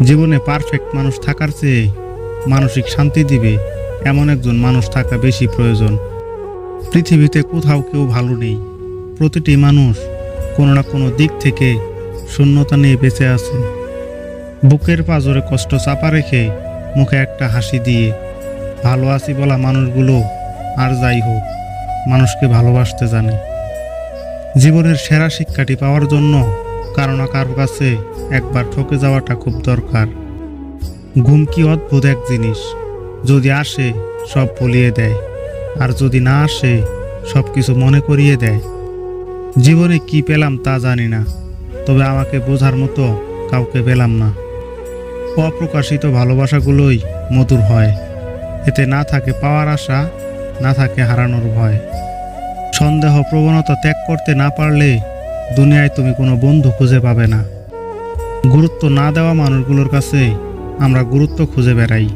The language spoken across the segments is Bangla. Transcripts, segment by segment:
জীবনে পারফেক্ট মানুষ থাকার চেয়ে মানসিক শান্তি দিবে এমন একজন মানুষ থাকা বেশি প্রয়োজন। পৃথিবীতে কোথাও কেউ ভালো নেই। প্রতিটি মানুষ কোনো না কোনো দিক থেকে শূন্যতা নিয়ে বেঁচে আছে। বুকের পাঁজরে কষ্ট চাপা রেখে মুখে একটা হাসি দিয়ে ভালো আছি বলা মানুষগুলো আর যাই হোক মানুষকে ভালোবাসতে জানে। জীবনের সেরা শিক্ষাটি পাওয়ার জন্য কারো না কারো কাছে একবার ঠকে যাওয়াটা খুব দরকার। ঘুম কি অদ্ভুত এক জিনিস, যদি আসে সব ভুলিয়ে দেয়, আর যদি না আসে সব কিছু মনে করিয়ে দেয়। জীবনে কি পেলাম তা জানি না, তবে আমাকে বোঝার মতো কাউকে পেলাম না। অপ্রকাশিত ভালোবাসাগুলোই মধুর হয়, এতে না থাকে পাওয়ার আশা, না থাকে হারানোর ভয়। সন্দেহ প্রবণতা ত্যাগ করতে না পারলে দুনিয়ায় তুমি কোনো বন্ধু খুঁজে পাবে না। গুরুত্ব না দেওয়া মানুষগুলোর কাছে আমরা গুরুত্ব খুঁজে বেড়াই।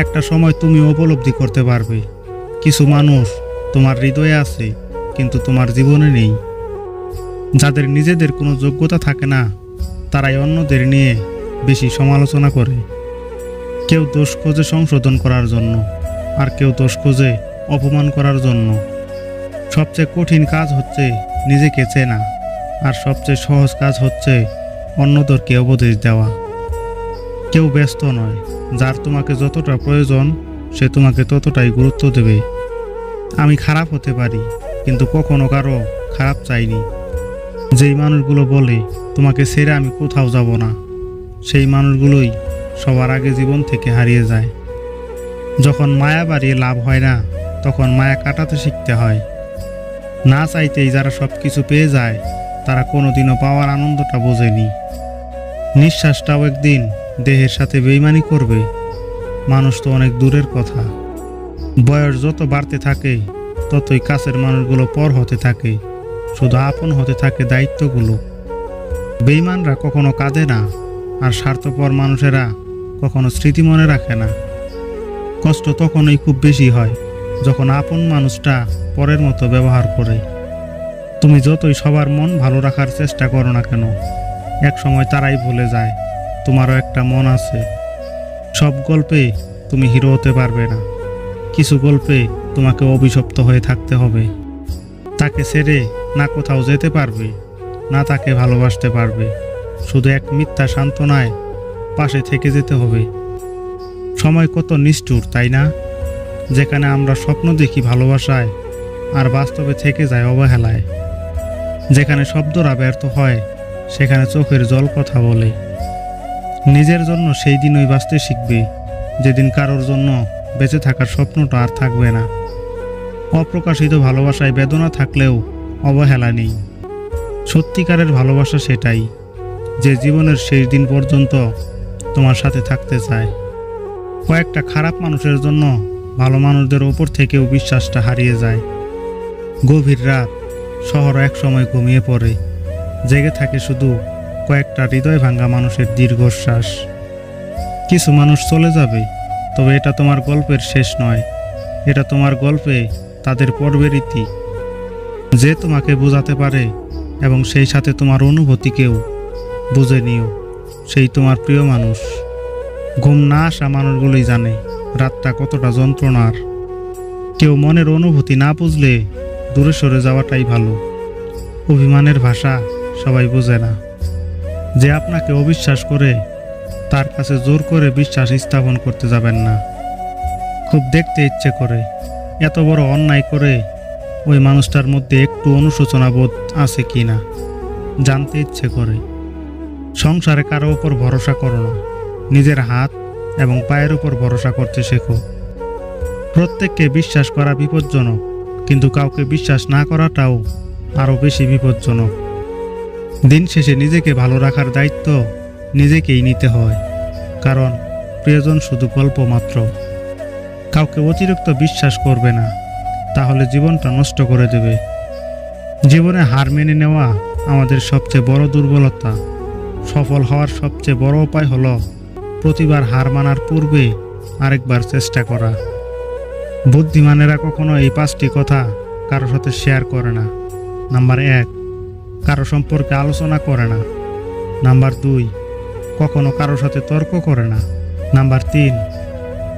একটা সময় তুমি উপলব্ধি করতে পারবে কিছু মানুষ তোমার হৃদয়ে আছে কিন্তু তোমার জীবনে নেই। যাদের নিজেদের কোনো যোগ্যতা থাকে না তারাই অন্যদের নিয়ে বেশি সমালোচনা করে। কেউ দোষ খোঁজে সংশোধন করার জন্য, আর কেউ দোষ খোঁজে অপমান করার জন্য। সবচেয়ে কঠিন কাজ হচ্ছে নিজেকে চেনা, আর সবচেয়ে সহজ কাজ হচ্ছে অন্যদেরকে উপদেশ দেওয়া। কেউ ব্যস্ত নয়, যার তোমাকে যতটা প্রয়োজন সে তোমাকে ততটাই গুরুত্ব দেবে। আমি খারাপ হতে পারি কিন্তু কখনো কারো খারাপ চাইনি। যেই মানুষগুলো বলে তোমাকে ছেড়ে আমি কোথাও যাব না, সেই মানুষগুলোই সবার আগে জীবন থেকে হারিয়ে যায়। যখন মায়া বাড়িয়ে লাভ হয় না, তখন মায়া কাটাতে শিখতে হয়। না চাইতেই যারা সব কিছু পেয়ে যায় তারা কোনোদিনও পাওয়ার আনন্দটা বোঝেনি। নিঃশ্বাসটাও একদিন দেহের সাথে বেইমানি করবে। মানুষ তো অনেক দূরের কথা। বয়স যত বাড়তে থাকে ততই কাছের মানুষগুলো পর হতে থাকে, শুধু আপন হতে থাকে দায়িত্বগুলো। বেইমানরা কখনো কাঁদে না, আর স্বার্থপর মানুষেরা কখনো স্মৃতি মনে রাখে না। কষ্ট তখনই খুব বেশি হয় যখন আপন মানুষটা পরের মতো ব্যবহার করে। তুমি যতই সবার মন ভালো রাখার চেষ্টা করো না কেন, এক সময় তারাই ভুলে যায় তোমারও একটা মন আছে। সব গল্পে তুমি হিরো হতে পারবে না, কিছু গল্পে তোমাকে অভিশপ্ত হয়ে থাকতে হবে। তাকে ছেড়ে না কোথাও যেতে পারবে, না তাকে ভালোবাসতে পারবে। শুধু এক মিথ্যা সান্ত্বনায় পাশে থেকে যেতে হবে। সময় কত নিষ্ঠুর, তাই না? যেখানে আমরা স্বপ্ন দেখি ভালোবাসায়, আর বাস্তবে থেকে যায় অবহেলায়। যেখানে শব্দরা ব্যর্থ হয়, সেখানে চোখের জল কথা বলে। নিজের জন্য সেই দিনই বাঁচতে শিখবে যেদিন কারোর জন্য বেঁচে থাকার স্বপ্নটা আর থাকবে না। অপ্রকাশিত ভালোবাসায় বেদনা থাকলেও অবহেলা নেই। সত্যিকারের ভালোবাসা সেটাই, যে জীবনের শেষ দিন পর্যন্ত তোমার সাথে থাকতে চায়। কয়েকটা খারাপ মানুষের জন্য ভালো মানুষদের ওপর থেকেও বিশ্বাসটা হারিয়ে যায়। গভীর রাত, শহর একসময় ঘুমিয়ে পড়ে, জেগে থাকে শুধু কয়েকটা হৃদয় ভাঙা মানুষের দীর্ঘশ্বাস। কিছু মানুষ চলে যাবে, তবে এটা তোমার গল্পের শেষ নয়, এটা তোমার গল্পে তাদের পর্বের ইতি। যে তোমাকে বোঝাতে পারে এবং সেই সাথে তোমার অনুভূতিকেও বুঝে নিও, সেই তোমার প্রিয় মানুষ। ঘুম না আসা মানুষগুলোই জানে রাতটা কতটা যন্ত্রণার। কেউ মনের অনুভূতি না বুঝলে দূরে সরে যাওয়াটাই ভালো। অভিমানের ভাষা সবাই বোঝে না। যে আপনাকে অবিশ্বাস করে তার কাছে জোর করে বিশ্বাস স্থাপন করতে যাবেন না। খুব দেখতে ইচ্ছে করে এত বড় অন্যায় করে ওই মানুষটার মধ্যে একটু অনুশোচনা বোধ আছে কি না জানতে ইচ্ছে করে। সংসারে কারো ওপর ভরসা করো না, নিজের হাত এবং পায়ের উপর ভরসা করতে শেখো। প্রত্যেককে বিশ্বাস করা বিপজ্জনক, কিন্তু কাউকে বিশ্বাস না করাটাও আরও বেশি বিপজ্জনক। দিন শেষে নিজেকে ভালো রাখার দায়িত্ব নিজেকেই নিতে হয়, কারণ প্রিয়জন শুধু গল্প মাত্র। কাউকে অতিরিক্ত বিশ্বাস করবে না, তাহলে জীবনটা নষ্ট করে দেবে। জীবনে হার মেনে নেওয়া আমাদের সবচেয়ে বড় দুর্বলতা। সফল হওয়ার সবচেয়ে বড় উপায় হলো প্রতিবার হার মানার পূর্বে আরেকবার চেষ্টা করা। বুদ্ধিমানেরা কখনো এই 5টি কথা কারো সাথে শেয়ার করে না। নাম্বার 1, কারো সম্পর্কে আলোচনা করে না। নাম্বার 2, কখনো কারোর সাথে তর্ক করে না। নাম্বার 3,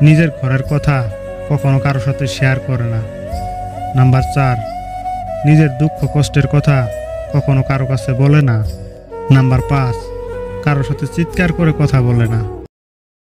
নিজের ঘরের কথা কখনো কারোর সাথে শেয়ার করে না। নাম্বার 4, নিজের দুঃখ কষ্টের কথা কখনো কারো কাছে বলে না। নাম্বার 5, কারোর সাথে চিৎকার করে কথা বলে না।